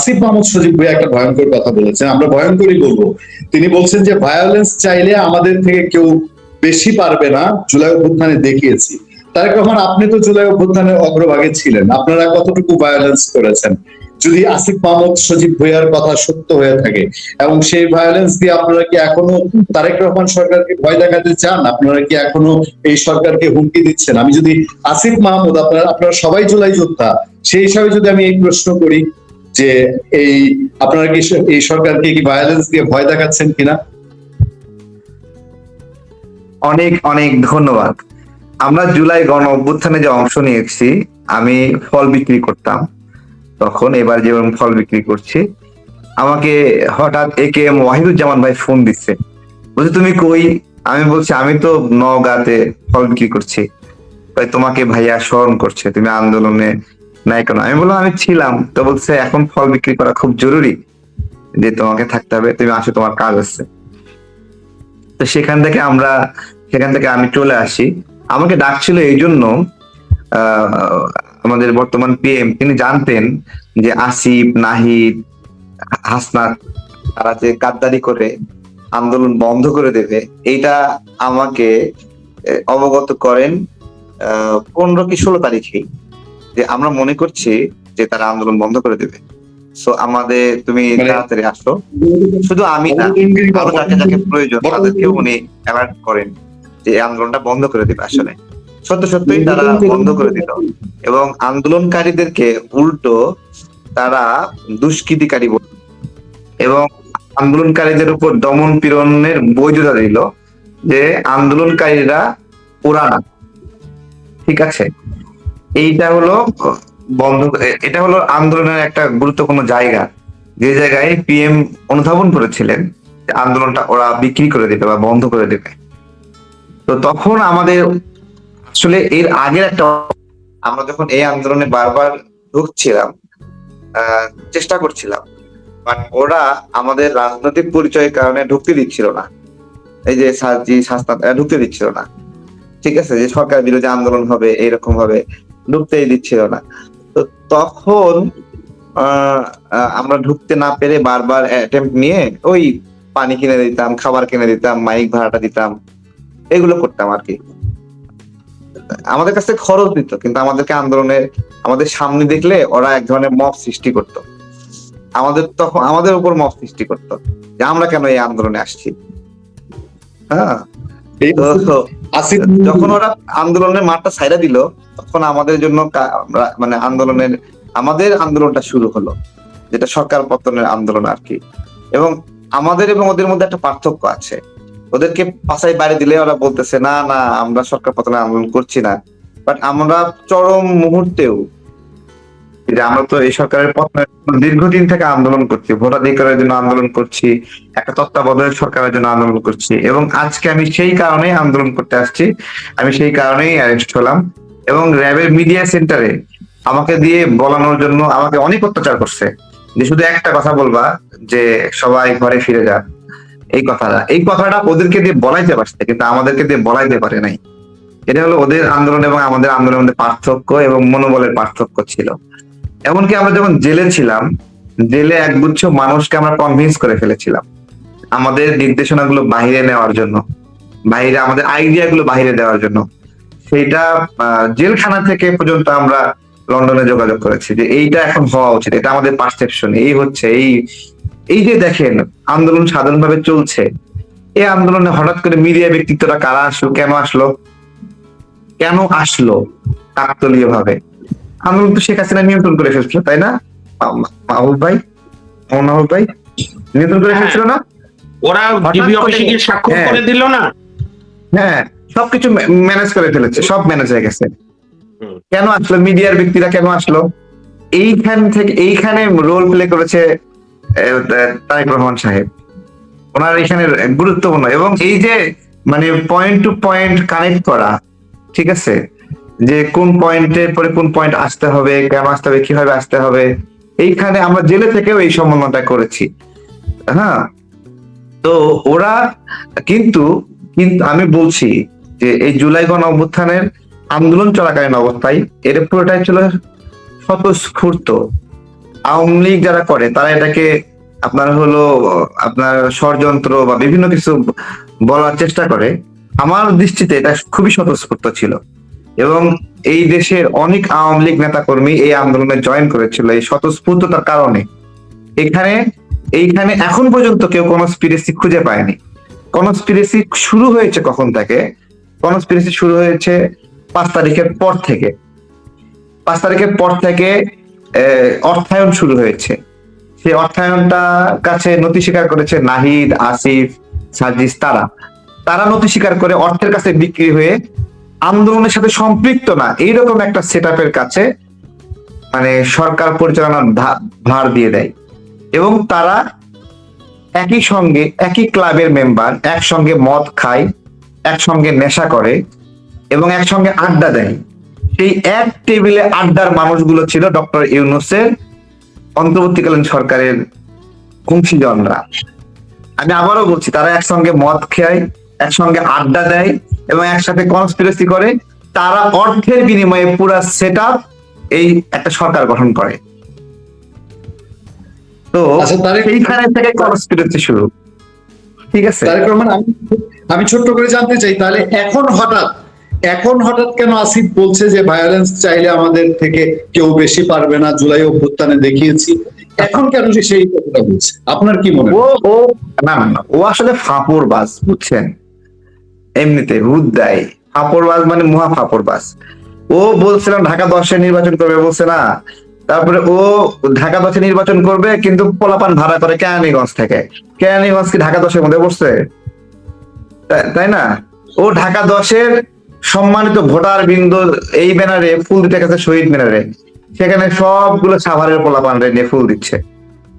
আসিফ মাহমুদ সজীব ভাই একটা ভয়ঙ্কর কথা বলেছেন, আমরা ভয়ঙ্করই বলবো। তিনি বলছেন যে ভায়োলেন্স চাইলে আমাদের থেকে কেউ বেশি পারবে না, জুলাই অভ্যুত্থানে দেখিয়েছি। তারেক রহমান, আপনি তো জুলাই অভ্যুত্থানের অগ্রভাগে ছিলেন, আপনারা কতটুকু ভায়োলেন্স করেছেন? যদি আসিফ মাহমুদ সজীব ভুঁইয়ার কথা সত্য হয়ে থাকে এবং সেই ভায়োলেন্স দিয়ে আপনারা কি এখনো তারেক রহমান সরকারকে ভয় দেখাতে চান? আপনারা কি এখনো এই সরকারকে হুমকি দিচ্ছেন? আমি যদি আসিফ মাহমুদ, আপনারা সবাই জুলাই যোদ্ধা, সেই হিসাবে যদি আমি এই প্রশ্ন করি যে এই আপনারা কি এই সরকারকে কি ভায়োলেন্স দিয়ে ভয় দেখাচ্ছেন কিনা? অনেক অনেক ধন্যবাদ। আমরা জুলাই গণ অভ্যুত্থানে যে অংশ নিয়েছি, আমি ফল বিক্রি করতাম তখন, এবার যেমন ফল বিক্রি করছি। আমাকে হঠাৎ AKM ওয়াহিদুজ্জামান ভাই ফোন দিচ্ছে, বলছে তুমি কই? আমি বলছি আমি তো নওগাঁতে ফল বিক্রি করছি। ভাই তোমাকে ভাইয়া স্মরণ করছে, তুমি আন্দোলনে নাই কেন? আমি বললাম আমি ছিলাম। তো বলছে এখন ফল বিক্রি করা খুব জরুরি, যে তোমাকে থাকতে হবে, তুমি আসো, তোমার কাজ আছে। তো সেখান থেকে আমি চলে আসি। আমাকে ডাকছিল এই জন্য, আমাদের বর্তমান PM তিনি জানতেন যে আসিফ, নাহিদ, হাসনাত তারা যে গাদ্দারি করে আন্দোলন বন্ধ করে দেবে, এইটা আমাকে অবগত করেন 15 কি 16 তারিখেই, যে আমরা মনে করছি যে তারা আন্দোলন বন্ধ করে দেবে। সো আমাদের তুমি তাড়াতাড়ি আসো। শুধু আমি না, আরো যাকে যাকে প্রয়োজন তাদেরকেও উনি অ্যালার্ট করেন যে এই আন্দোলনটা বন্ধ করে দেবে। আসলে সত্যই তারা বন্ধ করে দিল, এবং আন্দোলনকারীদেরকে উল্টো তারা দুষ্কৃতিকারী বলল এবং আন্দোলনকারীদের উপর দমন পীড়নের বৈধতা দিল, যে আন্দোলনকারীরা ওরা না। ঠিক আছে, এইটা হলো এটা হলো আন্দোলনের একটা গুরুত্বপূর্ণ জায়গা, যে জায়গায় PM অনুধাবন করেছিলেন যে আন্দোলনটা ওরা বিক্রি করে দেবে বা বন্ধ করে দেবে। তো তখন আমাদের আসলে এর আগের একটা, আমরা যখন এই আন্দোলনে বারবার ঢুকছিলাম, চেষ্টা করছিলাম, বাট ওরা আমাদের রাজনৈতিক পরিচয়ের কারণে ঢুকতে দিচ্ছিল না। এই যে ঢুকতে দিচ্ছিল না। ঠিক আছে, যে সরকার বিরোধী আন্দোলন হবে এইরকম হবে, ঢুকতেই দিচ্ছিল না। তো তখন আমরা ঢুকতে না পেরে বারবার অ্যাটেম্প্ট নিয়ে ওই পানি কিনে দিতাম, খাবার কিনে দিতাম, মাইক ভাড়াটা দিতাম, এগুলো করতাম আর কি। আমাদের কাছে খরচ দিত, কিন্তু আমাদেরকে আমাদের সামনে দেখলে ওরা এক ধরনের মব সৃষ্টি করত, আমাদের উপর মব সৃষ্টি করতো যে আমরা কেন এই আন্দোলনে আসছি। হ্যাঁ, যখন ওরা আন্দোলনের মাঠটা ছাইড়া দিল, তখন আমাদের জন্য মানে আমাদের আন্দোলনটা শুরু হলো, যেটা সরকার পতনের আন্দোলন আর কি। এবং আমাদের এবং ওদের মধ্যে একটা পার্থক্য আছে। ওদেরকে পাশায় বাড়ি দিলে ওরা বলতেছে না না আমরা সরকার পতনের আন্দোলন করছি না, বাট আমরা চরম মুহূর্তেও, যে আমরা তো এই সরকারের পতনের দীর্ঘদিন থেকে আন্দোলন করছি, ভোটাধিকারের জন্য আন্দোলন করছি, একটা তত্ত্বাবধায়ক সরকারের জন্য আন্দোলন করছি, এবং আজকে আমি সেই কারণেই আন্দোলন করতে আসছি, আমি সেই কারণেই অ্যারেস্ট হলাম। এবং র্যাবের মিডিয়া সেন্টারে আমাকে দিয়ে বলানোর জন্য আমাকে অনেক অত্যাচার করছে, যে শুধু একটা কথা বলবা যে সবাই ঘরে ফিরে যা। এই কথাটা ওদেরকে দিয়ে বলাইতে পারছে, কিন্তু আমাদেরকে দিয়ে বলাইতে পারে নাই। এটা হলো ওদের আন্দোলন এবং আমাদের আন্দোলনের মধ্যে পার্থক্য এবং মনোবলের পার্থক্য ছিল। এমনকি আমরা যখন জেলে ছিলাম, জেলে একগুচ্ছ মানুষকে আমরা কনভিন্স করে ফেলেছিলাম আমাদের নির্দেশনাগুলো বাহিরে নেওয়ার জন্য, আমাদের আইডিয়া গুলো বাহিরে দেওয়ার জন্য। সেইটা জেলখানা থেকে পর্যন্ত আমরা লন্ডনে যোগাযোগ করেছি যে এইটা এখন হওয়া উচিত, এটা আমাদের পারসেপশন এই হচ্ছে। এই যে দেখেন আন্দোলন সাধারণভাবে চলছে, এই আন্দোলনে হঠাৎ করে মিডিয়া ব্যক্তিত্বটা কারা আসলো, কেন আসলো কাকতলীয় ভাবে? আন্দোলন তো শেখ হাসিনা নিয়ন্ত্রণ করে ফেলছিল, তাই না মাহবুব ভাই? নিয়ন্ত্রণ করে ফেলছিল না? ওরা ডিবি অফিসে গিয়ে স্বাক্ষর করে দিল না? হ্যাঁ, সবকিছু ম্যানেজ করে ফেলেছে, সব ম্যানেজ হয়ে গেছে। কেন আসলো মিডিয়ার ব্যক্তিরা, কেন আসলো? এইখানে রোল প্লে করেছে তারেক রহমান সাহেব, ওনার এখানে গুরুত্বপূর্ণ। এবং এই যে মানে পয়েন্ট টু পয়েন্ট কানেক্ট করা, ঠিক আছে, যে কোন পয়েন্টের পরে কোন পয়েন্ট আসতে হবে, কেন আসতে হবে, কিভাবে আসতে হবে, এইখানে আমরা জেলে থেকেও এই সম্মেলনটা করেছি। হ্যাঁ, তো ওরা কিন্তু আমি বলছি যে এই জুলাই গণ অভ্যুত্থানের আন্দোলন চলাকালীন অবস্থায় এর পুরোটাই ছিল স্বতঃস্ফূর্ত, আওয়ামী লীগ যারা করে তারা এটাকে আপনার হলো আপনার ষড়যন্ত্র বা বিভিন্ন কিছু বলার চেষ্টা করে। আমার দৃষ্টিতে এটা খুবই স্বতঃস্ফূর্ত ছিল, এবং এই দেশের অনেক আওয়ামী লীগ নেতা কর্মী এই আন্দোলনে জয়েন করেছিল এই স্বতঃস্ফূর্ততার কারণে। এইখানে এখন পর্যন্ত কেউ কনস্পিরেসি খুঁজে পায়নি। কনস্পিরেসি শুরু হয়েছে কখন থেকে? কনস্পিরেসি শুরু হয়েছে 5 তারিখের পর থেকে। 5 তারিখের পর থেকে অর্থায়ন শুরু হয়েছে। সেই অর্থায়নটা কাছে নথি স্বীকার করেছে নাহিদ, আসিফ, সাজিস, তারা নথি স্বীকার করে অর্থের কাছে বিক্রি হয়ে আন্দোলনের সাথে সম্পৃক্ত না এইরকম একটা সেট আপের কাছে মানে সরকার পরিচালনার ভার দিয়ে দেয়, এবং তারা একই সঙ্গে একই ক্লাবের মেম্বার, একসঙ্গে মদ খায়, একসঙ্গে নেশা করে এবং একসঙ্গে আড্ডা দেয়। সেই এক টেবিলে আড্ডার মানুষগুলো ছিল ডক্টর ইউনূসের অন্তর্বর্তীকালীন সরকারের অংশীজনরা। আমি আবারও বলছি, তারা একসঙ্গে মদ খায়, একসঙ্গে আড্ডা দেয় এবং একসাথে কনস্পিরেসি করে। তারা অর্থের বিনিময়ে পুরা সেট আপ এই একটা সরকার গঠন করে। তো সেইখানে থেকে কনস্পিরেসি শুরু। ঠিক আছে, তারেক রহমান, আমি ছোট্ট করে জানতে চাই, তাহলে এখন হঠাৎ কেন আসিফ বলছে যে ভায়োলেন্স চাইলে আমাদের থেকে কেউ বেশি পারবে না, জুলাই অভ্যুত্থানে দেখিয়েছি, এখন কেন সে সেই কথাটা বলছে? আপনার কি মনে হয়? না, ও আসলে ফাপড়বাজ, বুঝছেন? এমনিতে হুদ্দাই ফাপড়বাজ, মানে মহা ফাপড়বাজ। ও বলছিল ঢাকা 10-এ নির্বাচন করবে, বলছে না? তারপরে ও ঢাকা 10-এ নির্বাচন করবে, কিন্তু পোলাপান ভাড়া করে কেরানীগঞ্জ থেকে। কেরানীগঞ্জ কি ঢাকা 10-এর মধ্যে পড়ছে? তাই না? ও ঢাকা 10-এর সম্মানিত ভোটার বিন্দু এই ব্যানারে ফুল দিতে গেছে, শহীদ মিনারে। সেখানে সবগুলো সাভারের পোলাপান নিয়ে ফুল দিচ্ছে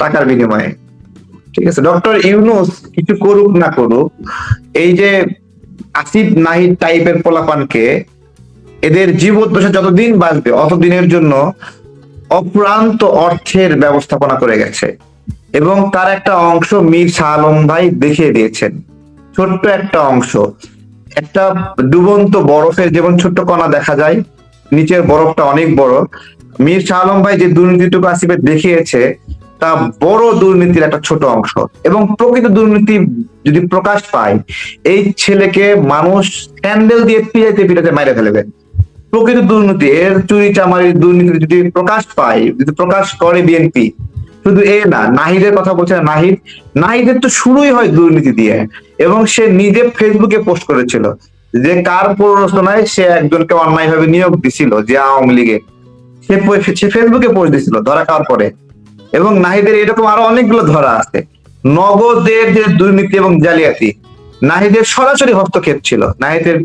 টাকার বিনিময়ে। ঠিক আছে, ডক্টর ইউনূস কিছু করুক না করুক, এই যে আসিফ নাহিদ টাইপের পোলাপানকে এদের জীবদ্দশা যতদিন বাঁচবে অতদিনের জন্য অপ্রান্ত অর্থের ব্যবস্থাপনা করে গেছে, এবং তার একটা অংশ মীর শাহ আলম ভাই দেখিয়ে দিয়েছেন। ছোট্ট একটা অংশ, একটা ডুবন্ত বরফের যেমন ছোট্ট কণা দেখা যায়, নিচের বরফটা অনেক বড়। মীর শাহ আলম ভাই যে দুর্নীতিটুকু আসিফের দেখিয়েছে তা বড় দুর্নীতির একটা ছোট অংশ, এবং প্রকৃত দুর্নীতি যদি প্রকাশ পায় এই ছেলেকে মানুষ স্যান্ডেল দিয়ে পিটাতে মাইরে ফেলবে। প্রকৃত দুর্নীতি, এর চুরি চামারির দুর্নীতি যদি প্রকাশ পায়, যদি প্রকাশ করে বিএনপি, শুধু না, নাহিদের কথা বলছে না, নাহিদের তো শুরুই হয় দুর্নীতি দিয়ে, এবং সে নিজে ফেসবুকে পোস্ট করেছিল যে কার প্ররোচনায় সে একজনকে অন্যায়ভাবে নিয়োগ দিছিল, যে আওয়ামী লীগে। সে ফেসবুকে পোস্ট দিছিল ধরা খাওয়ার পরে। এবং নাহিদের এরকম আরো অনেকগুলো ধরা আছে। নগদের যে দুর্নীতি এবং জালিয়াতি, নাহিদের সরাসরি হস্তক্ষেপ ছিল। নাহিদের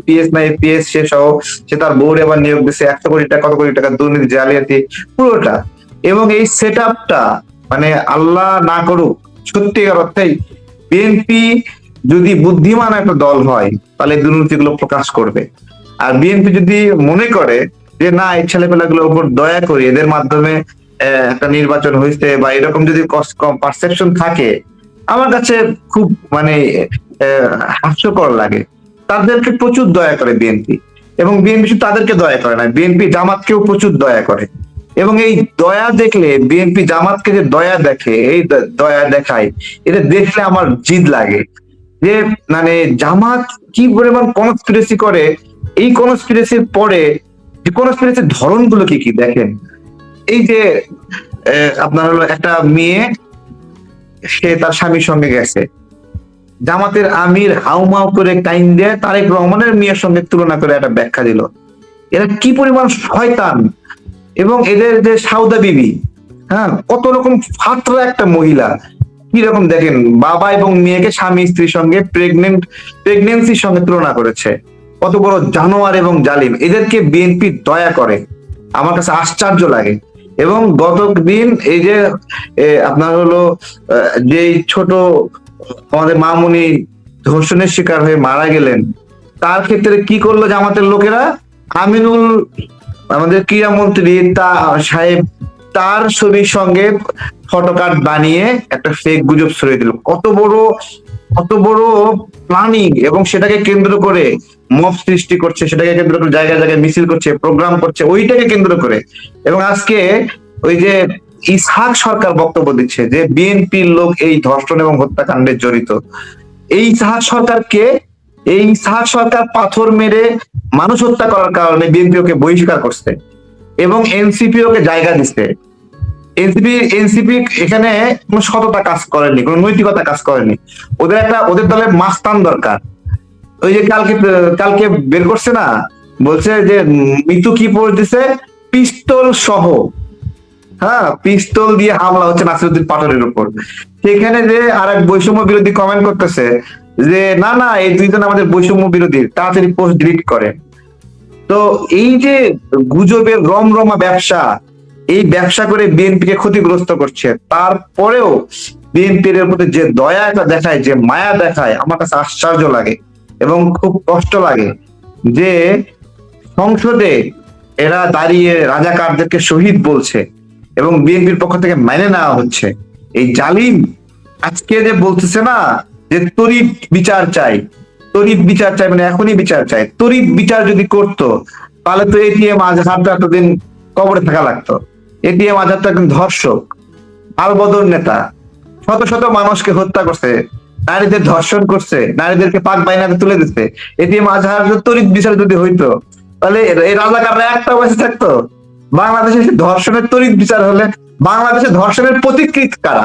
পিএস সে সহ, সে তার বোর্ড এবার নিয়োগ দিচ্ছে 100 কোটি টাকা, কত কোটি টাকা দুর্নীতি, জালিয়াতি পুরোটা। এবং এই সেট আপটা মানে আল্লাহ না করুক, সত্যিকার অর্থেই বিএনপি যদি বুদ্ধিমান একটা দল হয় তাহলে দুর্নীতিগুলো প্রকাশ করবে। আর বিএনপি যদি মনে করে যে না, এই ছেলেপেলাগুলোর উপর দয়া করি, এদের মাধ্যমে একটা নির্বাচন হয়েছে বা এরকম যদি পারসেপশন থাকে, আমার কাছে খুব মানে হাস্যকর লাগে। তাদেরকে প্রচুর দয়া করে বিএনপি, এবং বিএনপি শুধু তাদেরকে দয়া করে না, বিএনপি জামাতকেও প্রচুর দয়া করে। এবং এই দয়া দেখলে, বিএনপি জামাতকে যে দয়া দেখে, এই দয়া দেখায়, এটা দেখলে আমার জিদ লাগে যে মানে জামাত কি পরিমাণ কনস্পিরেসি করে। এই কনস্পিরেসির পরে যে কনস্পিরেসির ধরনগুলো কি কি দেখেন। এই যে আপনার হলো একটা মেয়ে, সে তার স্বামীর সঙ্গে গেছে, জামাতের আমির হাউমাউ করে কাইন্দে তারেক রহমানের মেয়ের সঙ্গে তুলনা করে একটা ব্যাখ্যা দিল। এরা কি পরিমাণ শয়তান! এবং এদের যে সাউদা বিবি, হ্যাঁ, কত রকম ফাতরা একটা মহিলা, কি রকম দেখেন, বাবা এবং মেয়েকে স্বামী স্ত্রীর সঙ্গে প্রেগনেন্সির সঙ্গে তুলনা করেছে। কত বড় জানোয়ার এবং জালিম! এদেরকে বিএনপি দয়া করে, আমার কাছে আশ্চর্য লাগে। এবং গত দিন এই যে আপনার হলো যে ছোট আমাদের মামুনি ধর্ষণের শিকার হয়ে মারা গেলেন, তার ক্ষেত্রে কি করলো জামাতের লোকেরা? আমিনুল, আমাদের ক্রীড়ামন্ত্রী সাহেব, তার ছবির সঙ্গে ফটোকার্ড বানিয়ে একটা ফেক গুজব ছড়িয়ে দিল। কত বড় প্ল্যানিং! এবং সেটাকে কেন্দ্র করে মব সৃষ্টি করছে, সেটাকে কেন্দ্র করে জায়গায় জায়গায় মিছিল করছে, প্রোগ্রাম করছে ওইটাকে কেন্দ্র করে। এবং আজকে ওই যে ইসহাক সরকার বক্তব্য দিচ্ছে যে বিএনপির লোক এই ধর্ষণ এবং হত্যাকাণ্ডে জড়িত। এই ইসহাক সরকারকে, এই ইসহাক সরকার পাথর মেরে মানুষ হত্যা করার কারণে বিএনপি ওকে বহিষ্কার করছে এবং এনসিপি ওকে জায়গা দিচ্ছে। এনসিপি এখানে কোনো সততা কাজ করেনি, কোনো নৈতিকতা কাজ করেনি। ওদের দলে মাস্তান দরকার। ওই যে কালকে বের করছে না, বলছে যে মিতু কি পোস্ট দিছে, পিস্তল সহ, হ্যাঁ পিস্তল দিয়ে হামলা হচ্ছে নাসিরউদ্দিন পাটোয়ারির উপর। সেখানে যে আর এক বৈষম্য বিরোধী কমেন্ট করতেছে যে না না এই দুইজন আমাদের বৈষম্য বিরোধী, তাড়াতাড়ি পোস্ট ডিলিট করে। তো এই যে গুজবের রমরমা ব্যবসা, এই ব্যবসা করে বিএনপিকে ক্ষতিগ্রস্ত করছে, তারপরেও বিএনপির প্রতি যে দয়া দেখায়, যে মায়া দেখায়, আমার কাছে আশ্চর্য লাগে এবং খুব কষ্ট লাগে যে সংসদে এরা দাঁড়িয়ে রাজাকারদেরকে শহীদ বলছে এবং বিএনপির পক্ষ থেকে মেনে নেওয়া হচ্ছে। এই জালিম আজকে যে বলতেছে না যে তড়িৎ বিচার চাই, তড়িৎ বিচার চাই, মানে এখনই বিচার চাই। তড়িৎ বিচার যদি করতো তাহলে তো এটিএম আজহার তো এতদিন কবরে থাকা লাগতো। এটিএম আজহার তো একজন ধর্ষক, আলবদর নেতা, শত শত মানুষকে হত্যা করছে, নারীদের ধর্ষণ করছে, নারীদেরকে পাক বাইনাতে তুলে দিচ্ছে। এটিএম আজহার তড়িৎ বিচার যদি হইতো তাহলে এই রাজাকাররা একটা বয়সে থাকতো। বাংলাদেশে ধর্ষণের তড়িৎ বিচার হলে বাংলাদেশে ধর্ষণের পথিকৃৎ কারা,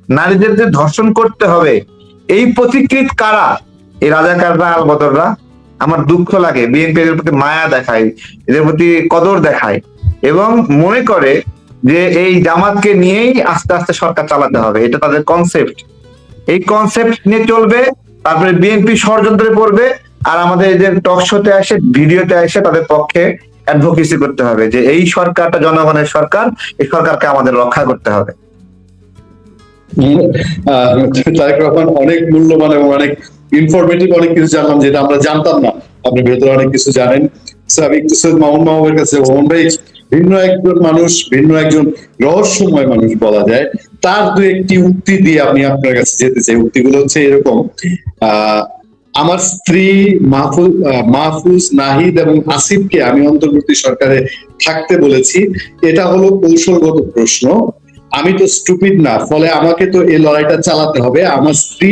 নারীদের যে ধর্ষণ করতে হবে এই পথিকৃৎ কারা, এই রাজাকাররা, আলবদররা। আমার দুঃখ লাগে বিএনপি এদের প্রতি মায়া দেখায়, এদের প্রতি কদর দেখায় এবং মনে করে যে এই জামাতকে নিয়েই আস্তে আস্তে সরকার চালাতে হবে, এটা তাদের কনসেপ্ট। এই কনসেপ্ট নিয়ে চলবে, তারপরে বিএনপি ষড়যন্ত্রে পড়বে, আর আমাদের এদের টক শোতে আসে, ভিডিওতে আসে তাদের পক্ষে অ্যাডভোকেসি করতে হবে যে এই সরকারটা জনগণের সরকার, এই সরকারকে আমাদের রক্ষা করতে হবে। তারেক রহমান অনেক মূল্যবান এবং অনেক ইনফরমেটিভ অনেক কিছু জানলাম যেটা আমরা জানতাম না। আপনি ভেতরে অনেক কিছু জানেন। আমি একটু সৈয়দ মামুন মাহবুবের কাছে, মামুন ভাই ভিন্ন একজন মানুষ, ভিন্ন একজন রহস্যময় মানুষ বলা যায়, তার দু একটি উক্তি দিয়ে আমি আপনার কাছে যেতে চাই। উক্তিগুলো হচ্ছে এরকম: আমার স্ত্রী মাহফুজ, নাহিদ এবং আসিফকে আমি অন্তর্বর্তী সরকারে থাকতে বলেছি, এটা হলো কৌশলগত প্রশ্ন। আমি তো স্টুপিড না, ফলে আমাকে তো এই লড়াইটা চালাতে হবে। আমার স্ত্রী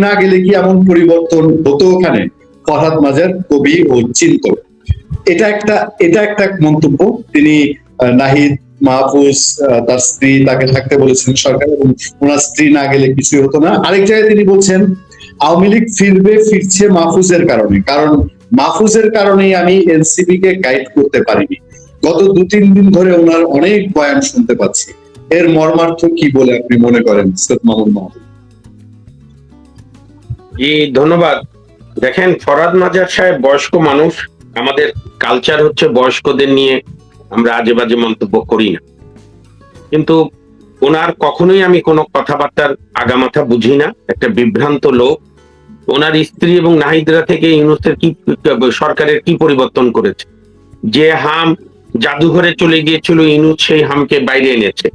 না গেলে কি এমন পরিবর্তন হতো ওখানে? ফরহাদ মাজার, কবি ও চিন্তক। এটা একটা মন্তব্য। তিনি নাহিদ, মাহফুজ, তার স্ত্রী তাকে থাকতে বলেছেন সরকার, এবং ওনার স্ত্রী না গেলে কিছুই হতো না। আরেক জায়গায় তিনি বলছেন আওয়ামী লীগ ফিরছে মাহফুজের কারণে, কারণ মাহফুজের কারণেই আমি এনসিপি কে গাইড করতে পারিনি। গত 2-3 দিন ধরে ওনার অনেক বয়ান শুনতে পাচ্ছি। এর মর্মার্থ কি বলে আপনি মনে করেন সৈয়দ মামুন মাহবুব? জি ধন্যবাদ। দেখেন, ফরহাদ মাজার সাহেব বয়স্ক মানুষ, আমাদের কালচার হচ্ছে বয়স্কদের নিয়ে আমরা আজে বাজে মন্তব্য করি না, কিন্তু ওনার কখনোই আমি কোনো কথাবার্তার আগামাথা বুঝি না। একটা বিভ্রান্ত লোক। ওনার স্ত্রী এবং নাহিদরা থেকে ইউনূসের কি, সরকারের কি পরিবর্তন করেছে? যে হাম জাদুঘরে চলে গিয়েছিল, ইউনূস সেই হামকে বাইরে এনেছে।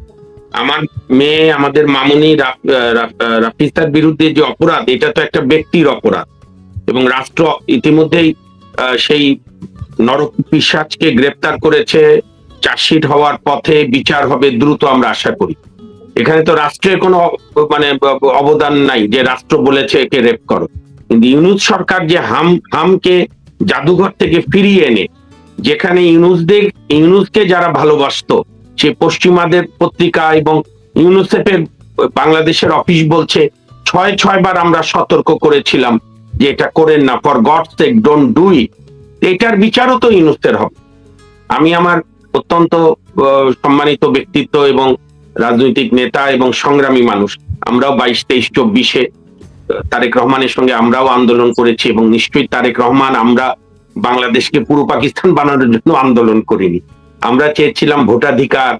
আমার মেয়ে, আমাদের মামুনি রাফিসার বিরুদ্ধে যে অপরাধ, এটা তো একটা ব্যক্তির অপরাধ, এবং রাষ্ট্র ইতিমধ্যেই সেই নরপিশাচকে গ্রেপ্তার করেছে। চার্জশিট হওয়ার পথে, বিচার হবে দ্রুত, আমরা আশা করি। এখানে তো রাষ্ট্রের কোনো মানে অবদান নাই যে রাষ্ট্র বলেছে একে রেপ করো। কিন্তু ইউনূস সরকার যে হামকে জাদুঘর থেকে ফিরিয়ে এনে, যেখানে ইউনূসকে যারা ভালোবাসতো, সে পশ্চিমাদের পত্রিকা এবং ইউনিসেফের বাংলাদেশের অফিস বলছে 6 বার আমরা সতর্ক করেছিলাম যে এটা করেন না, for gods sec don't do it. এটার বিচারও তো ইউনূসের হবে। আমি আমার অত্যন্ত সম্মানিত ব্যক্তিত্ব এবং রাজনৈতিক নেতা এবং সংগ্রামী মানুষ, আমরাও 22, 23, 24-এ তারেক রহমানের সঙ্গে আমরাও আন্দোলন করেছি, এবং নিশ্চয়ই তারেক রহমান, আমরা বাংলাদেশকে পুরো পাকিস্তান বানানোর জন্য আন্দোলন করিনি। আমরা চেয়েছিলাম ভোটাধিকার,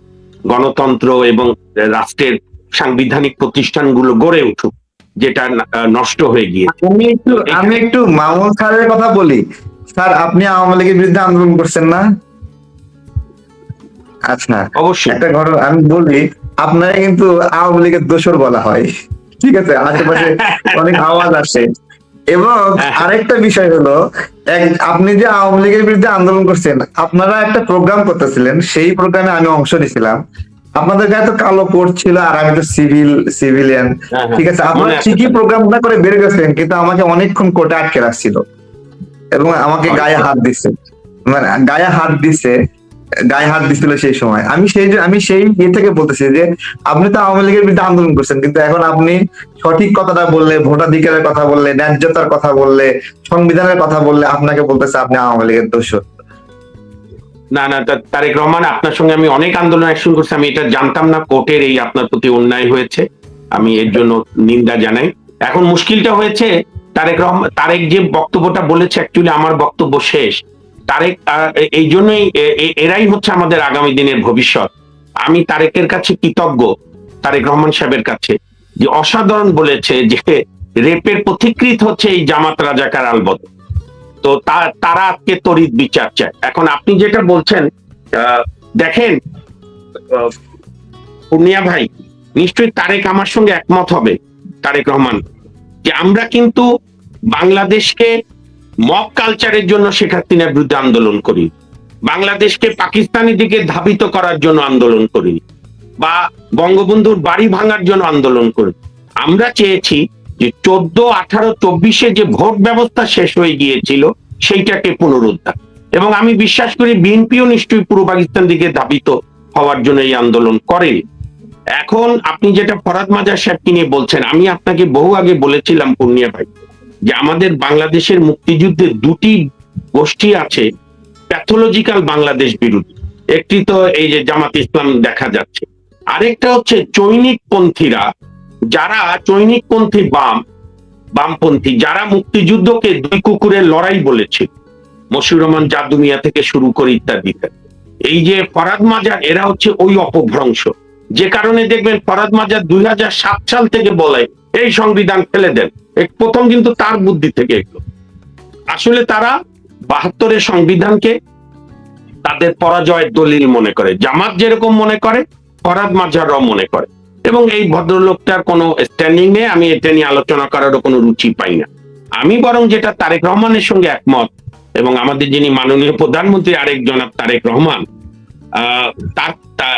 গণতন্ত্র এবং রাষ্ট্রের সাংবিধানিক প্রতিষ্ঠানগুলো গড়ে উঠুক, যেটা নষ্ট হয়ে গিয়েছে। আমি একটু মামুন স্যারের কথা বলি। স্যার, আপনি আওয়ামী লীগের বিরুদ্ধে আন্দোলন করছেন না? আচ্ছা, অবশ্যই। একটা ঘটনা আমি বলি, আপনারা কিন্তু আওয়ামী লীগের দোসর বলা হয়, ঠিক আছে? আশেপাশে অনেক আওয়াজ আসে এবং আরেকটা বিষয় হলো, আপনি যে আওয়ামী লীগের বিরুদ্ধে আন্দোলন করছেন, আপনারা একটা প্রোগ্রাম করতেছিলেন, সেই প্রোগ্রামে আমি অংশ নিয়েছিলাম। আপনাদের গায়ে তো কালো কোট ছিল, আর আমি তো সিভিলিয়ান। ঠিক আছে, আপনারা ঠিকই প্রোগ্রামটা করে বের গেছেন, কিন্তু আমাকে অনেকক্ষণ কোর্টে আটকে রাখছিল এবং আমাকে গায়ে হাত দিচ্ছে, মানে গায়ে হাত দিছিল সেই সময়। আমি সেই ইয়ে থেকে বলতেছি যে আপনি তো আওয়ামী লীগের বিরুদ্ধে আন্দোলন করছেন, কিন্তু এখন আপনি সঠিক কথাটা বললে, ভোটাধিকারের কথা বললে, ন্যায্যতার কথা বললে, সংবিধানের কথা বললে, আপনাকে বলতেছে আপনি আওয়ামী লীগের দোষর। না না, তারেক রহমান, আপনার সঙ্গে আমি অনেক আন্দোলন অ্যাকশন করছি, আমি এটা জানতাম না কোর্টের এই আপনার প্রতি অন্যায় হয়েছে, আমি এর জন্য নিন্দা জানাই। এখন মুশকিলটা হয়েছে, তারেক যে বক্তব্যটা বলেছে, অ্যাকচুয়ালি আমার বক্তব্য শেষ। তারেক এই জন্যই এরাই হচ্ছে আমাদের আগামী দিনের ভবিষ্যৎ। আমি তারেকের কাছে কৃতজ্ঞ, তারেক রহমান সাহেবের কাছে, যে অসাধারণ বলেছে যে রেপের পথিকৃত হচ্ছে এই জামাত রাজাকার আলবদর। তো তারা আজকে তড়িৎ বিচার চায়। এখন আপনি যেটা বলছেন, দেখেন পূর্ণিয়া ভাই, নিশ্চয়ই তারেক আমার সঙ্গে একমত হবে, তারেক রহমান, যে আমরা কিন্তু বাংলাদেশকে মব কালচারের জন্য শেখ হাসিনার বিরুদ্ধে আন্দোলন করি, বাংলাদেশকে পাকিস্তানি দিকে ধাবিত করার জন্য আন্দোলন করি, বা বঙ্গবন্ধুর বাড়ি ভাঙার জন্য আন্দোলন করি। আমরা চেয়েছি যে 14, 18, 24-এ যে ভোট ব্যবস্থা শেষ হয়ে গিয়েছিল সেইটাকে পুনরুদ্ধার। এবং আমি বিশ্বাস করি বিএনপিও নিশ্চয়ই পূর্ব পাকিস্তান দিকে ধাবিত হওয়ার জন্য এই আন্দোলন করেনি। এখন আপনি যেটা ফরহাদ মাজার সাহেবকে নিয়ে বলছেন, আমি আপনাকে বহু আগে বলেছিলাম পূর্ণিয়া ভাই, যে আমাদের বাংলাদেশের মুক্তিযুদ্ধে দুটি গোষ্ঠী আছে প্যাথোলজিক্যাল বাংলাদেশ বিরোধী। একটি তো এই যে জামাত ইসলাম দেখা যাচ্ছে, আরেকটা হচ্ছে চৈনিক পন্থীরা, যারা চৈনিকপন্থী বামপন্থী, যারা মুক্তিযুদ্ধকে দুই কুকুরের লড়াই বলেছিল, মশিউর রহমান জাদু মিয়া থেকে শুরু করে ইত্যাদি। এই যে ফরহাদ মাজার, এরা হচ্ছে ওই অপভ্রংশ, যে কারণে দেখবেন ফরহাদ মাজার 2007 সাল থেকে বলে এই সংবিধান ফেলে দেন। প্রথম কিন্তু তার বুদ্ধি থেকে এগুলো, আসলে তারা 72-এর সংবিধানকে তাদের পরাজয়ের দলিল মনে করে, জামাত যেরকম মনে করে ফরহাদ মাজাররাও মনে করে। এবং এই ভদ্রলোকটার কোনো স্ট্যান্ডিং নেই, আমি এটা নিয়ে আলোচনা করারও কোনো রুচি পাই না। আমি বরং যেটা তারেক রহমানের সঙ্গে একমত, এবং আমাদের যিনি মাননীয় প্রধানমন্ত্রী আরেক জনাব তারেক রহমান,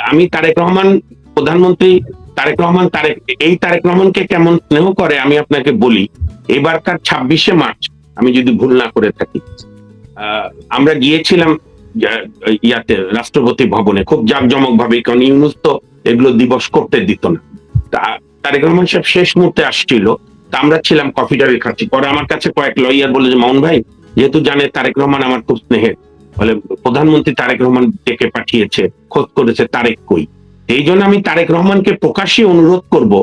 আমি তারেক রহমান, প্রধানমন্ত্রী তারেক রহমানকে কেমন স্নেহ করে আমি আপনাকে বলি। এবারকার 26শে মার্চ, আমি যদি ভুল না করে থাকি, আমরা গিয়েছিলাম ইয়াতে রাষ্ট্রপতি ভবনে খুব জাঁকজমক ভাবে, কারণ ইউনূস তো এগুলো দিবস করতে দিত না। তারেক রহমান সাহেব শেষ মুহূর্তে আসছিল, তা আমরা ছিলাম কফি ডাবি খাচ্ছি। পরে আমার কাছে কয়েক লয়ার বলে যে মামুন ভাই, যেহেতু জানে তারেক রহমান আমার খুব স্নেহের, বলে প্রধানমন্ত্রী তারেক রহমান ডেকে পাঠিয়েছে, খোঁজ করেছে তারেক কই। এই জন্য আমি তারেক রহমানকে প্রকাশ্যে অনুরোধ করব,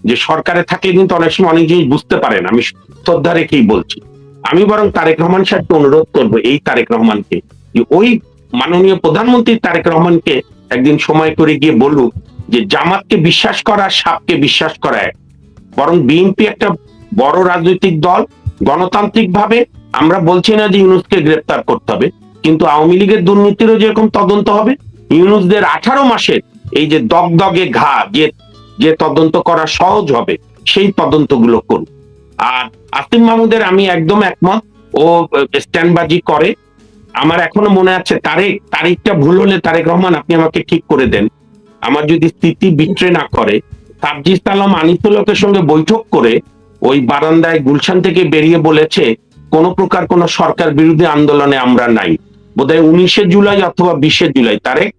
যে সরকারে থাকলে কিন্তু অনেক সময় অনেক জিনিস বুঝতে পারেন, আমি শ্রদ্ধা রেখেই বলছি, আমি বরং তারেক রহমান সাহেবকে অনুরোধ করব, এই তারেক রহমানকে, যে ওই মাননীয় প্রধানমন্ত্রী তারেক রহমানকে একদিন সময় করে গিয়ে বলুক যে জামাতকে বিশ্বাস করা সাপকে বিশ্বাস করা এক। বরং বিএনপি একটা বড় রাজনৈতিক দল, গণতান্ত্রিক ভাবে আমরা বলছি না যে ইউনূসকে গ্রেপ্তার করতে হবে, কিন্তু আওয়ামী লীগের দুর্নীতিরও যেরকম তদন্ত হবে, ইউনূসদের 18 মাসের এই যে দগদগে ঘা, যে তদন্ত করা সহজ হবে, সেই তদন্তগুলো করুন। আর আসিফ মাহমুদের আমি একদম একমত, ও স্ট্যান্ডবাজি করে। আমার এখনো মনে আছে তারিখটা ভুল হলে তারেক রহমান আপনি আমাকে ঠিক করে দেন, আমার যদি স্থিতি বিট্রে না করে, সাবজিদ আলম আনিসুল্লাহর সঙ্গে বৈঠক করে ওই বারান্দায় গুলশান থেকে বেরিয়ে বলেছে কোন প্রকার কোন সরকার বিরোধী আন্দোলনে আমরা নাই, বোধহয় 19শে জুলাই অথবা 20শে জুলাই, তারেক,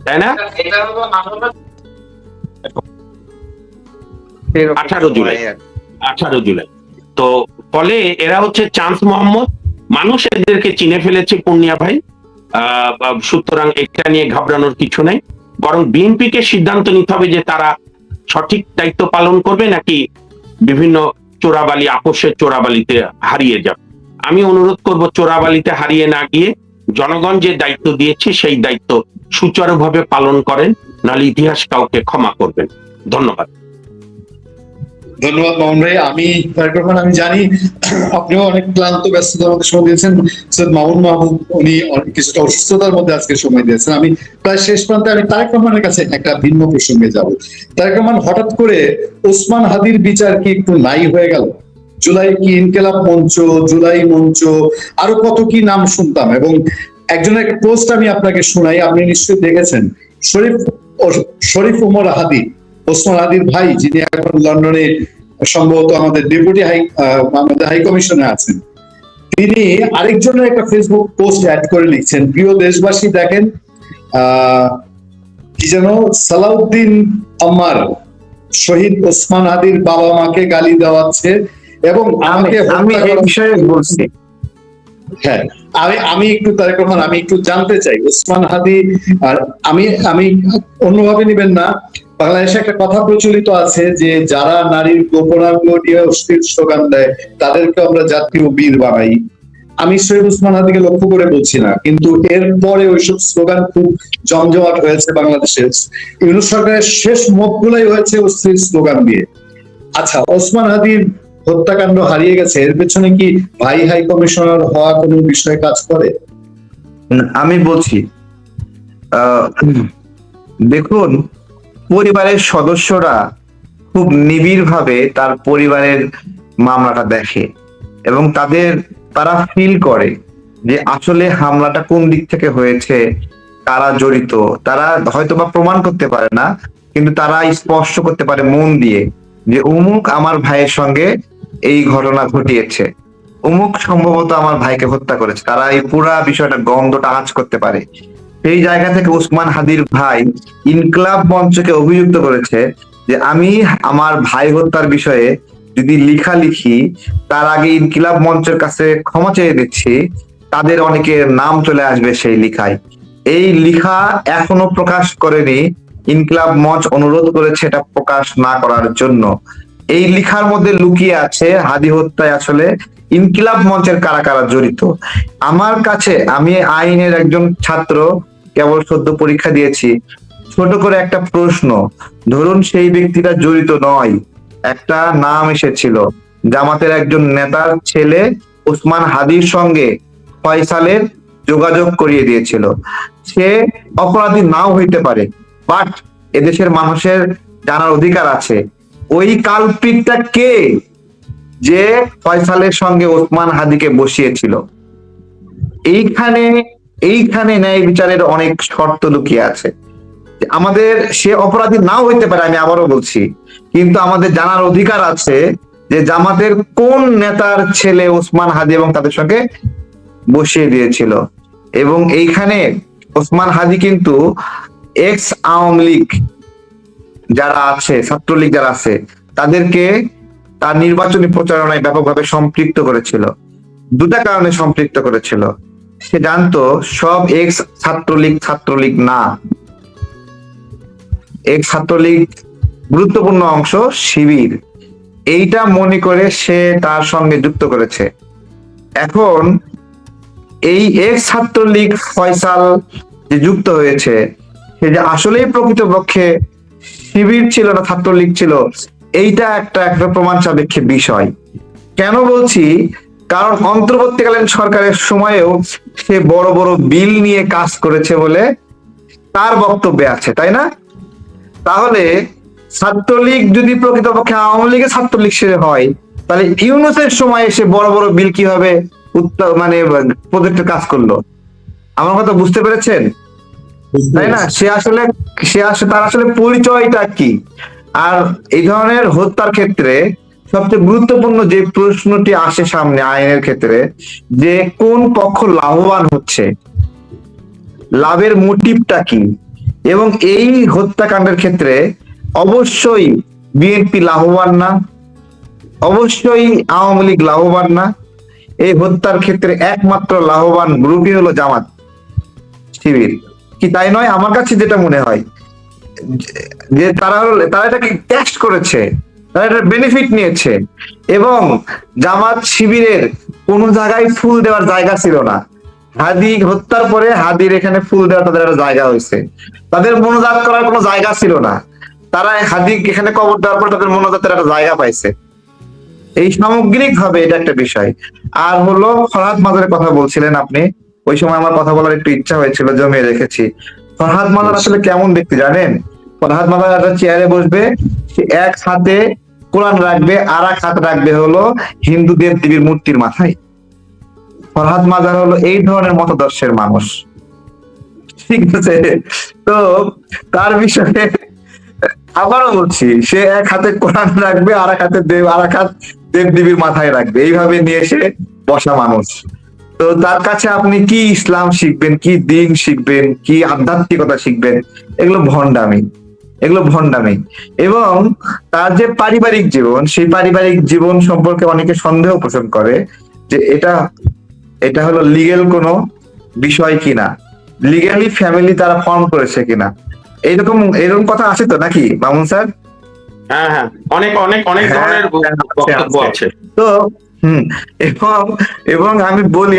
তাই না? 18 জুলাই। তো ফলে এরা হচ্ছে চান্স মোহাম্মদ, মানুষ এদেরকে চিনে ফেলেছে পূর্ণিয়া ভাই। সুতরাং এটা নিয়ে ঘাবড়ানোর কিছু নেই, বরং বিএনপিকে সিদ্ধান্ত নিতে হবে যে তারা সঠিক দায়িত্ব পালন করবে নাকি বিভিন্ন চোরাবালি, আপোষের চোরাবালিতে হারিয়ে যাবে। আমি অনুরোধ করব চোরাবালিতে হারিয়ে না গিয়ে জনগণ যে দায়িত্ব দিয়েছে সেই দায়িত্ব সুচারুভাবে পালন করেন, নাহলে ইতিহাস কাউকে ক্ষমা করবেন। ধন্যবাদ। ধন্যবাদ মামুন ভাই। আমি তারেক রহমান, আমি জানি আপনিও অনেক ক্লান্ত, ব্যস্ততার মধ্যে সময় দিয়েছেন। সৈয়দ মামুন মাহবুব উনি অনেক কিছুটা অসুস্থতার মধ্যে আজকে সময় দিয়েছেন। আমি প্রায় শেষ প্রান্তে আমি তারেক রহমানের কাছে একটা ভিন্ন প্রসঙ্গে যাব। তারেক রহমান, হঠাৎ করে ওসমান হাদির বিচার কি একটু নাই হয়ে গেল? জুলাই কি ইনকেলাব মঞ্চ, জুলাই মঞ্চ, আরো কত কি নাম শুনতাম। এবং একজনের একটা পোস্ট আমি আপনাকে শোনাই, আপনি নিশ্চয়ই দেখেছেন। শরীফ শরীফ ওমর হাদি, ওসমান হাদির ভাই, যিনি এখন লন্ডনে সম্ভবত আমাদের ডেপুটি আমাদের হাই কমিশনে আছেন, তিনি আরেকজনের একটা ফেসবুক পোস্ট অ্যাড করে লিখছেন, প্রিয় দেশবাসী দেখেন, কি যেন, সালাউদ্দিন আম্মার শহীদ ওসমান হাদির বাবা মাকে গালি দেওয়াচ্ছে এবং আমাকে আমি হত্যা এই করার। বিষয়ে বলছি। হ্যাঁ, আমি একটু তারেক রহমান, আমি একটু জানতে চাই ওসমান হাদি। আর আমি আমি অন্যভাবে নিবেন না, বাংলাদেশে একটা কথা প্রচলিত আছে যে যারা নারীর গোপনাঙ্গ নিয়ে অশ্লীল স্লোগান দেয় তাদেরকে আমরা জাতীয় বীর বানাই। আমি শহীদ ওসমান হাদিকে লক্ষ্য করে বলছি না, কিন্তু এরপরে ওইসব স্লোগান খুব জমজমাট হয়েছে বাংলাদেশে। ইউনূস সরকারের শেষ মতগুলাই হয়েছে অশ্লীল স্লোগান দিয়ে। আচ্ছা, ওসমান হাদির হত্যাকাণ্ড হারিয়ে গেছে, এর পেছনে কি ভাই হাই কমিশনার হওয়া কোনো বিষয়ে কাজ করে? আমি বলছি, দেখুন, পরিবারের সদস্যরা খুব নিবিড় ভাবে তার পরিবারের মামলাটা দেখে এবং তারা ফিল করে যে আসলে হামলাটা কোন দিক থেকে হয়েছে, কারা জড়িত। তারা হয়তো বা প্রমাণ করতে পারে না, কিন্তু তারা স্পষ্ট করতে পারে মন দিয়ে যে অমুক আমার ভাইয়ের সঙ্গে এই ঘটনা ঘটিয়েছে, অমুক সম্ভবত আমার ভাইকে হত্যা করেছে। তারা এই পুরা বিষয়টা গন্ধটা আঁচ করতে পারে। সেই জায়গা থেকে ওসমান হাদির ভাই ইনকলাব মঞ্চকে অভিযুক্ত করেছে যে আমি আমার ভাই হত্যার বিষয়ে যদি লিখি, তার আগে ইনকিলাব মঞ্চের কাছে ক্ষমা চেয়ে দিচ্ছি, তাদের অনেকের নাম চলে আসবে সেই লিখায়। এই লিখা এখনো প্রকাশ করেনি, ইনকিলাব মঞ্চ অনুরোধ করেছে এটা প্রকাশ না করার জন্য। এই লিখার মধ্যে লুকিয়ে আছে হাদি হত্যায় আসলে ইনকিলাব মঞ্চের কারা কারা জড়িত। আমার কাছে, আমি আইনের একজন ছাত্র, কেবল সদ্য পরীক্ষা দিয়েছি, ছোট করে একটা প্রশ্ন, ধরুন সেই ব্যক্তিটা জড়িত নয়, একটা নাম এসেছিল, জামাতের একজন নেতার ছেলে ওসমান হাদির সঙ্গে ফয়সালের যোগাযোগ করিয়ে দিয়েছিল, সে অপরাধী নাও হইতে পারে, বাট এদেশের মানুষের জানার অধিকার আছে ওই কালপ্রিটটা কে, যে ফয়সালের সঙ্গে ওসমান হাদিকে বসিয়েছিল। এইখানে ন্যায় বিচারের অনেক শর্ত লুকিয়ে আছে। আমাদের, সে অপরাধী নাও হইতে পারে, আমি আবারও বলছি, কিন্তু আমাদের জানার অধিকার আছে যে জামাতের কোন নেতার ছেলে ওসমান হাদি এবং তাদের সঙ্গে বসিয়ে দিয়েছিল। এবং এইখানে ওসমান হাদি কিন্তু এক্স আওয়ামী লীগ যারা আছে, ছাত্রলীগ যারা আছে, তাদেরকে তার নির্বাচনী প্রচারণায় ব্যাপকভাবে সম্পৃক্ত করেছিল। দুটা কারণে সম্পৃক্ত করেছিল। সে জানতো সব এক্স ছাত্রলীগ না, এক ছাত্রলীগ গুরুত্বপূর্ণ অংশ শিবির, এইটা মনে করে সে তার সঙ্গে যুক্ত করেছে। এখন এই এক ছাত্রলীগ ফয়সাল যে যুক্ত হয়েছে, সে যে আসলেই প্রকৃতপক্ষে শিবির ছিল না ছাত্রলীগ ছিল, এইটা একটা প্রমাণ সাপেক্ষে বিষয়। কেন বলছি? কারণ অন্তর্বর্তীকালীন সরকারের সময়েও সে বড় বড় বিল নিয়ে কাজ করেছে বলে তার বক্তব্যে আছে, তাই না? তাহলে ছাত্রলীগ যদি প্রকৃতপক্ষে আওয়ামী লীগের ছাত্রলীগ সে হয়, তাহলে ইউনূসের সময় এসে বড় বড় বিল কিভাবে মানে প্রজেক্টের কাজ করলো? আমার কথা বুঝতে পেরেছেন, তাই না? তার আসলে পরিচয়টা কি? আর এই ধরনের হত্যার ক্ষেত্রে সবচেয়ে গুরুত্বপূর্ণ যে প্রশ্নটি আসে সামনে আইনের ক্ষেত্রে, যে কোন পক্ষ লাভবান হচ্ছে, লাভের মোটিভটা কি? এবং এই হত্যাকাণ্ডের ক্ষেত্রে অবশ্যই বিএনপি লাভবান না, অবশ্যই আওয়ামী লীগ লাভবান না। এই হত্যার ক্ষেত্রে একমাত্র লাভবান গ্রুপই হলো জামাত শিবির, কি তাই নয়? আমার কাছে যেটা মনে হয় যে তারা এটাকে টেস্ট করেছে, তারা এটা বেনিফিট নিয়েছে। এবং জামাত শিবিরের কোন জায়গায় ফুল দেওয়ার জায়গা ছিল না। হাদি হত্যার পরে হাদির এখানে ফুল দেওয়ার তাদের একটা জায়গা হয়েছে, তাদের মনোজাত করার কোনো জায়গা ছিল না। তারা হাদিক এখানে কবর দেওয়ার পর তাদের মোনাজাতের একটা জায়গা পাইছে। এই সামগ্রিক ভাবে এটা একটা বিষয়। আর হলো ফরহাদ মাজারের কথা বলছিলেন আপনি, ওই সময় আমার কথা বলার একটু ইচ্ছা হয়েছিল, জমিয়ে রেখেছি। ফরহাদ মাজার আসলে কেমন ব্যক্তি জানেন? ফরহাদ মাজার একটা চেয়ারে বসবে, সে এক হাতে কোরআন রাখবে, আর এক হাত রাখবে হলো হিন্দু দেব দেবীর মূর্তির মাথায়। ফরহাদ মাজার হলো এই ধরনের মতাদর্শের মানুষ, ঠিক আছে? তো তার বিষয়ে আবারও বলছি, সে এক হাতে কোরআন রাখবে, আর এক হাতে আর এক হাত দেব দেবীর মাথায় রাখবে, এইভাবে নিয়ে এসে বসা মানুষ। তো তার কাছে আপনি কি ইসলাম শিখবেন, কি দিন শিখবেন, কি আধ্যাত্মিকতা শিখবেন? এগুলো ভণ্ডামি, এগুলো ভণ্ডামি। এবং তার যে পারিবারিক জীবন, সেই পারিবারিক জীবন সম্পর্কে অনেকে সন্দেহ পোষণ করে যে এটা হলো লিগেল কোনো বিষয় কিনা, লিগালি ফ্যামিলি তারা ফর্ম করেছে কিনা, এরকম কথা আছে তো নাকি মামুন স্যার? হ্যাঁ হ্যাঁ, অনেক অনেক অনেক ধরনের বক্তব্য আছে। তো এবং আমি বলি,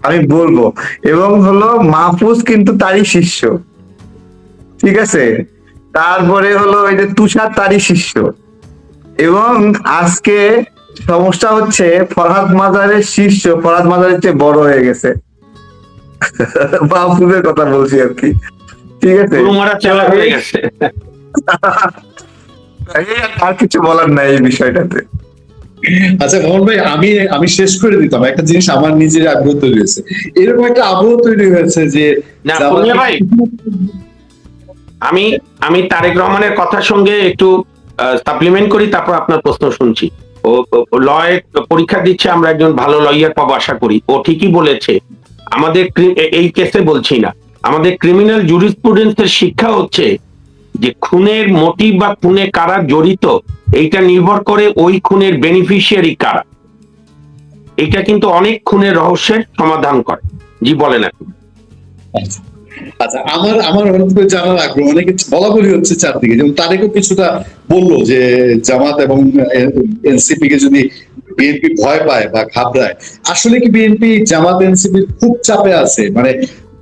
আমি বলবো, এবং হলো মাহফুজ কিন্তু তারই শিষ্য, ঠিক আছে? তারপরে হলো এই যে তুষার তারই শিষ্য। এবং আজকে সমস্যা হচ্ছে ফরহাদ মাজারের শিষ্য ফরহাদ মাজারের চেয়ে বড় হয়ে গেছে। মাহফুজের কথা বলছি আর কি, ঠিক আছে? হয়ে গেছে। আর কিছু বলার নাই এই বিষয়টাতে। আচ্ছা মোহন ভাই, আমি শেষ করে দিতাম, একটা জিনিস আমার নিজের আগ্রহ তৈরি হয়েছে, এরকম একটা আগ্রহ তৈরি হয়েছে যে ভাই, আমি তারেক রহমানের কথার সঙ্গে একটু সাপ্লিমেন্ট করি, তারপর আপনার প্রশ্ন শুনছি। ও লয় পরীক্ষা দিচ্ছে, আমরা একজন ভালো লয়ার পাবো আশা করি। ও ঠিকই বলেছে, আমাদের এই কেসে বলছি না, আমাদের ক্রিমিনাল জুরিসপ্রুডেন্সের শিক্ষা হচ্ছে যে খুনের মোটিভ বা খুনে কারা জড়িত এইটা নির্ভর করে ওই খুনের বেনিফিশিয়ারি কারা। এটা কিন্তু অনেক খুনের রহস্যের সমাধান করে। জি বলেন আপনি। আচ্ছা, আমার হঠাৎ করে জানার আগ্রহ, অনেকে বলা বলি হচ্ছে চারদিকে, যেমন তারেকও কিছুটা বললো যে জামাত এবং এনসিপি কে যদি বিএনপি ভয় পায় বা ঘাবড়ায়, আসলে কি বিএনপি জামাত এনসিপি খুব চাপে আছে? মানে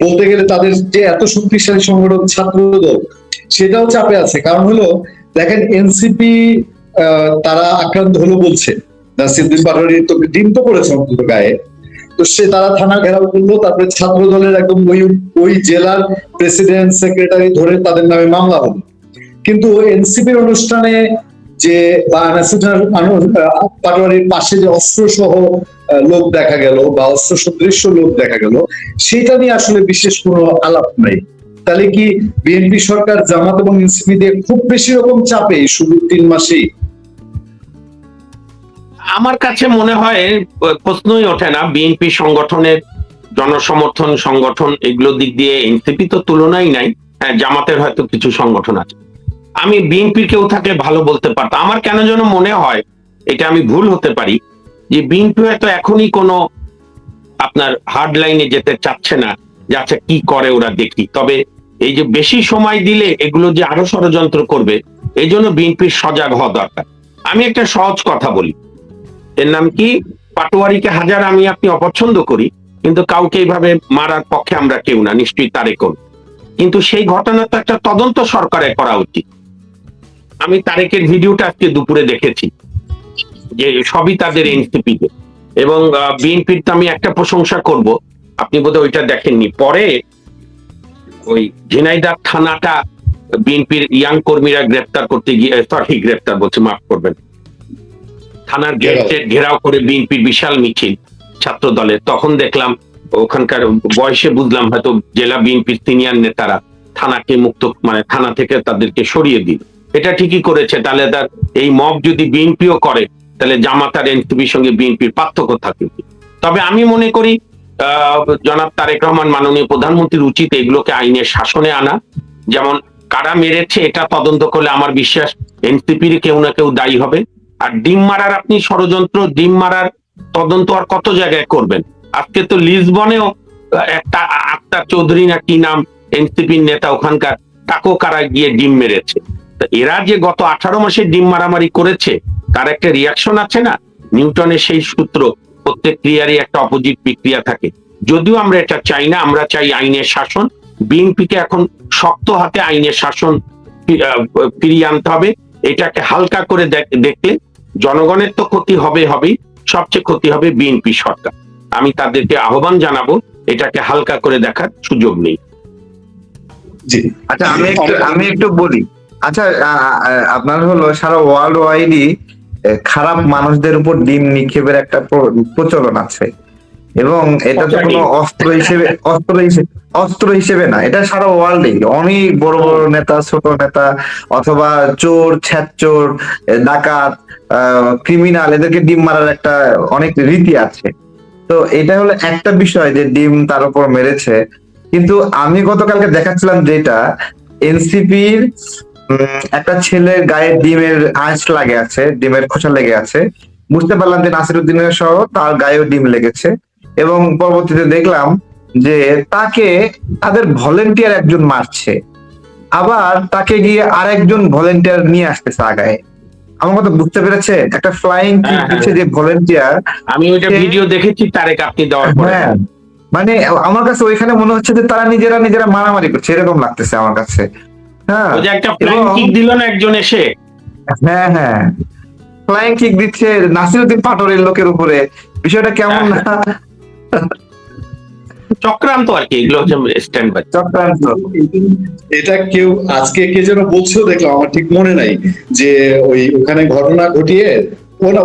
বলতে গেলে তাদের যে এত শক্তিশালী সংগঠন ছাত্র দল, সেটাও চাপে আছে। কারণ হলো দেখেন, এনসিপি তারা আক্রান্ত হলো বলছে, নাসিরউদ্দিন পাটোয়ারি তো ডিম তো করেছে অন্তত গায়ে, তো তারা থানা ঘেরাও করলো, তারপরে ছাত্র দলের একদম ওই জেলার প্রেসিডেন্ট সেক্রেটারি ধরে তাদের নামে মামলা হলো। কিন্তু এনসিপির অনুষ্ঠানে যে বা পাটোয়ারির পাশে যে অস্ত্র সহ লোক দেখা গেল বা অস্ত্র সদৃশ্য লোক দেখা গেল, সেটা নিয়ে আসলে বিশেষ কোনো আলাপ নাই। তাহলে কি বিএনপি সরকার জামাত এবং এনসিপি দিয়ে খুব বেশি রকম চাপে শুধু 3 মাসেই? আমার কাছে মনে হয় প্রশ্নই ওঠে না। বিএনপি সংগঠনের জনসমর্থন, সংগঠন, এগুলো দিক দিয়ে এনসিপি তো তুলনাই নাই। হ্যাঁ, জামাতের হয়তো কিছু সংগঠন আছে। আমি বিএনপির কেউ থাকলে ভালো বলতে পারতাম। আমার কেন যেন মনে হয়, এটা আমি ভুল হতে পারি, যে বিএনপি হয়তো এখনই কোনো আপনার হার্ড লাইনে যেতে চাচ্ছে না, যে আচ্ছা কি করে ওরা দেখি। তবে এই যে বেশি সময় দিলে এগুলো যে আরো ষড়যন্ত্র করবে, এই জন্য বিএনপির সজাগ হওয়া দরকার। আমি একটা সহজ কথা বলি, এর নাম কি, পাটোয়ারিকে হাজার আমি আপনি অপছন্দ করি, কিন্তু কাউকে এইভাবে মারার পক্ষে আমরা কেউ না, নিশ্চয়ই তারেকও। কিন্তু সেই ঘটনা তো একটা তদন্ত সরকারের করা উচিত। আমি তারেকের ভিডিওটা আজকে দুপুরে দেখেছি, যে সবই তাদের এনসিপিতে। এবং বিএনপির তো আমি একটা প্রশংসা করব, আপনি বোধহয় ওইটা দেখেননি, পরে ওই ঝিনাইদহ থানাটা বিএনপির ইয়াং কর্মীরা গ্রেপ্তার করতে গিয়ে, সরি গ্রেপ্তার বলছে, মাফ করবেন, থানার গেটে ঘেরাও করে বিএনপির বিশাল মিছিল ছাত্র দলের। তখন দেখলাম ওখানকার বয়সে বুঝলাম হয়তো জেলা বিএনপির সিনিয়র নেতারা থানাকে মুক্ত, মানে থানা থেকে তাদেরকে সরিয়ে দিল। এটা ঠিকই করেছে। তাহলে তার এই মব যদি বিএনপিও করে, তাহলে জামাত আর এনসিপির সঙ্গে বিএনপির পার্থক্য থাকে। তবে আমি মনে করি জনাব তারেক রহমান মাননীয় প্রধানমন্ত্রীর উচিত এগুলোকে আইনের শাসনে আনা। যেমন কারা মেরেছে এটা তদন্ত করলে আমার বিশ্বাস এনসিপির কেউ না কেউ দায়ী হবে। আর ডিম মারার আপনি ষড়যন্ত্র, ডিম মারার তদন্ত আর কত জায়গায় করবেন? আজকে তো লিসবনেও একটা আক্তার চৌধুরী না কি নাম, এনসিপির নেতা ওখানকার, তাকেও কারা গিয়ে ডিম মেরেছে। এরা যে গত 18 মাসে ডিম মারামারি করেছে, তার একটা রিয়াকশন আছে না? নিউটনের সেই সূত্র, প্রত্যেক ক্রিয়ারই একটা অপোজিট বিক্রিয়া থাকে। যদিও আমরা এটা চাই না, আমরা চাই আইনের শাসন। বিএনপিকে এখন শক্ত হাতে আইনের শাসন ফিরিয়ে আনতে হবে। এটাকে হালকা করে দেখলে জনগণের তো ক্ষতি হবেই, সবচেয়ে ক্ষতি হবে বিএনপি সরকার। আমি তাদেরকে আহ্বান জানাবো এটাকে হালকা করে দেখার সুযোগ নেই। জি, আচ্ছা আমি একটু বলি। আচ্ছা আপনার হলো সারা ওয়ার্ল্ড ওয়াইডই খারাপ মানুষদের উপর ডিম নিক্ষেপের একটা প্রচলন আছে, এবং এটা তো কোনো অস্ত্র হিসেবে না, এটা সারা ওয়ার্ল্ডে অনেক বড় বড় নেতা, ছোট নেতা, অথবা চোর, ছ্যাচোর, ডাকাত, ক্রিমিনাল, এদেরকে ডিম মারার একটা অনেক রীতি আছে। তো এটা হলো একটা বিষয় যে ডিম তার উপর মেরেছে। কিন্তু আমি গতকালকে দেখাচ্ছিলাম যেটা এনসিপির একটা ছেলের গায়ে ডিমের আঁশ লাগে আছে, ডিমের খোসা লেগে আছে। বুঝতে পারলাম যে নাসিরুদ্দিনের সহ তার গায়েও ডিম লেগেছে, এবং পরবর্তীতে দেখলাম যে তাদের ভলেন্টিয়ার একজন মারছে, আবার তাকে গিয়ে আরেকজন ভলেন্টিয়ার নিয়ে আসতেছে আগায়। আমার কথা বুঝতে পেরেছে? একটা ফ্লাইং কিক দিচ্ছে যে ভলেন্টিয়ার। আমি ওইটা ভিডিও দেখেছি তারেক আপনি দেওয়ার পরে। হ্যাঁ, মানে আমার কাছে ওইখানে মনে হচ্ছে যে তারা নিজেরা মারামারি করছে, এরকম লাগতেছে আমার কাছে। হ্যাঁ, ওই যে একটা ফ্লাইং কিক দিল না একজন এসে। হ্যাঁ, ফ্লাইং কিক দিচ্ছে নাসিরুদ্দিন পাটোয়ারির লোকের উপরে। বিষয়টা কেমন না? চক্রান্ত আর কি, এগুলো হচ্ছে স্ট্যান্ড বাই চক্রান্ত। এটা কেউ আজকে কে যেন বলছিল, দেখলাম, আমার ঠিক মনে নাই, যে ওখানে ঘটনা ঘটিয়ে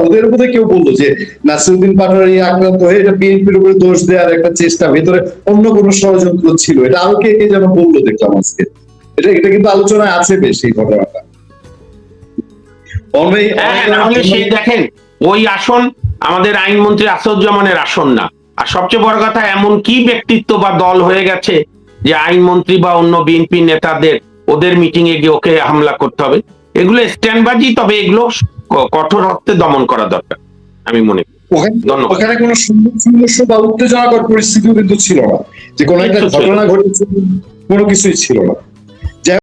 ওদের মধ্যে কেউ বললো যে নাসিরুদ্দিন পাটোয়ারি আক্রান্ত হয়ে এটা বিএনপির উপরে দোষ দেওয়ার একটা চেষ্টা, ভেতরে অন্য কোনো ষড়যন্ত্র ছিল। এটা আরো কে যেন বললো, দেখলাম আজকে। এটা কিন্তু আলোচনায় আছে বেশ এই ঘটনাটা। সেই দেখেন ওই আসন আমাদের আইনমন্ত্রী আসাদুজ্জামানের আসন না। আর সবচেয়ে বড় কথা, এমন কি ব্যক্তিত্ব বা দল হয়ে গেছে যে আইনমন্ত্রী বা অন্য বিএনপি নেতাদের ওদের মিটিং এ গিয়ে ওকে হামলা করতে হবে? এগুলো স্ট্যান্ডবাজি, তবে এগুলো কঠোর অর্থে দমন করা দরকার আমি মনে করি। ওখানে কোনো সংঘর্ষ বা উত্তেজনাকর পরিস্থিতিও কিন্তু ছিল না, যে কোনো একটা ঘটনা ঘটেছে, কোনো কিছুই ছিল না।